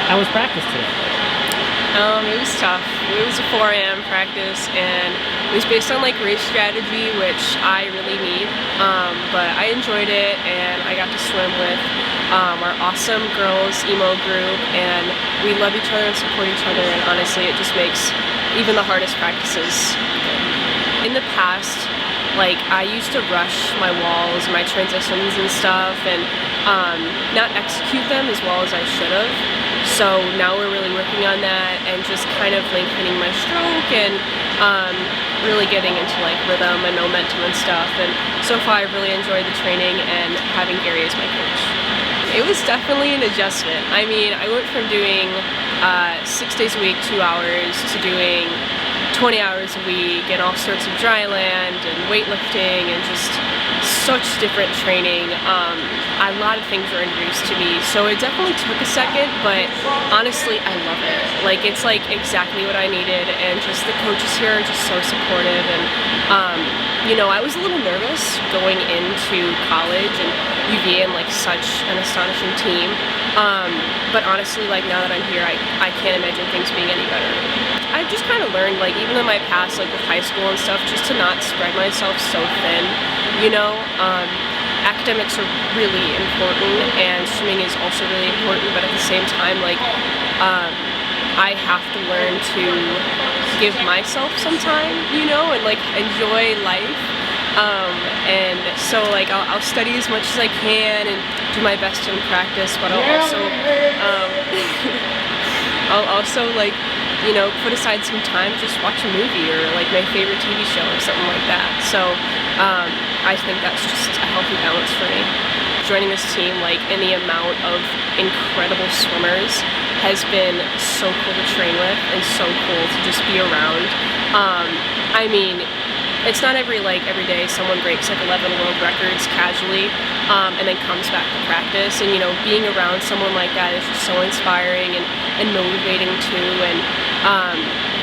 How was practice today? It was tough. It was a 4 a.m. practice, and it was based on like race strategy, which I really need. But I enjoyed it, and I got to swim with our awesome girls emo group, and we love each other and support each other. And honestly, it just makes even the hardest practices good. In the past, like I used to rush my walls, my transitions and stuff, and not execute them as well as I should have. So now we're really working on that and just kind of lengthening my stroke and really getting into like rhythm and momentum and stuff. And so far I've really enjoyed the training and having Gary as my coach. It was definitely an adjustment. I mean, I went from doing 6 days a week, 2 hours, to doing 20 hours a week and all sorts of dry land and weightlifting and just such different training. A lot of things were introduced to me, so it definitely took a second, but honestly I love it. Like, it's like exactly what I needed, and just the coaches here are just so supportive. And you know, I was a little nervous going into college and UVA and like such an astonishing team, but honestly, like now that I'm here, I can't imagine things being any better. I've just kind of learned, like even in my past, like with high school and stuff, just to not spread myself so thin, you know. Academics are really important, and swimming is also really important, but at the same time, like I have to learn to give myself some time, you know, and like enjoy life. And so like I'll study as much as I can and do my best in practice, but I'll also like, you know, put aside some time to just watch a movie or like my favorite TV show or something like that. So I think that's just a healthy balance for me. Joining this team, like, and the amount of incredible swimmers has been so cool to train with and so cool to just be around. I mean, it's not every day someone breaks like 11 world records casually and then comes back to practice, and you know, being around someone like that is just so inspiring and motivating too. And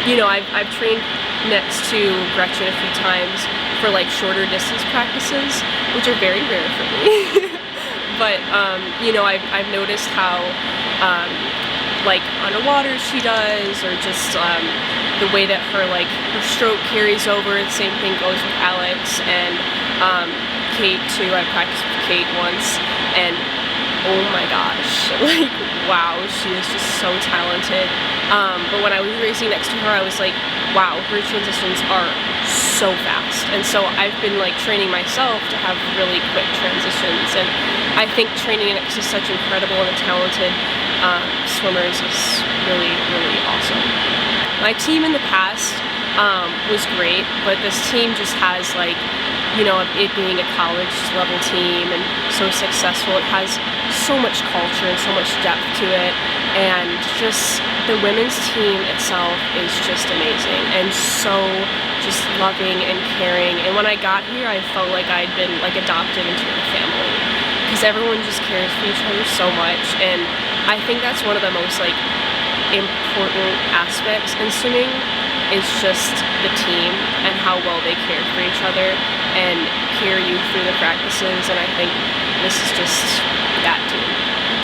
you know, I've trained next to Gretchen a few times for like shorter distance practices, which are very rare for me. But you know, I've noticed how like underwater she does, or just the way that her stroke carries over. The same thing goes with Alex and Kate too. I practiced with Kate once, and oh my gosh, like wow, she is just so talented. But when I was racing next to her, I was like, wow, her transitions are so fast. And so I've been like training myself to have really quick transitions, and I think training next to such incredible and talented swimmers is really, really awesome. My team in the past was great, but this team just has, like, you know, it being a college level team and so successful, it has so much culture and so much depth to it, and just the women's team itself is just amazing and so just loving and caring. And when I got here, I felt like I'd been like adopted into a family, because everyone just cares for each other so much. And I think that's one of the most like important aspects in swimming, is just the team and how well they care for each other and carry you through the practices. And I think this is just that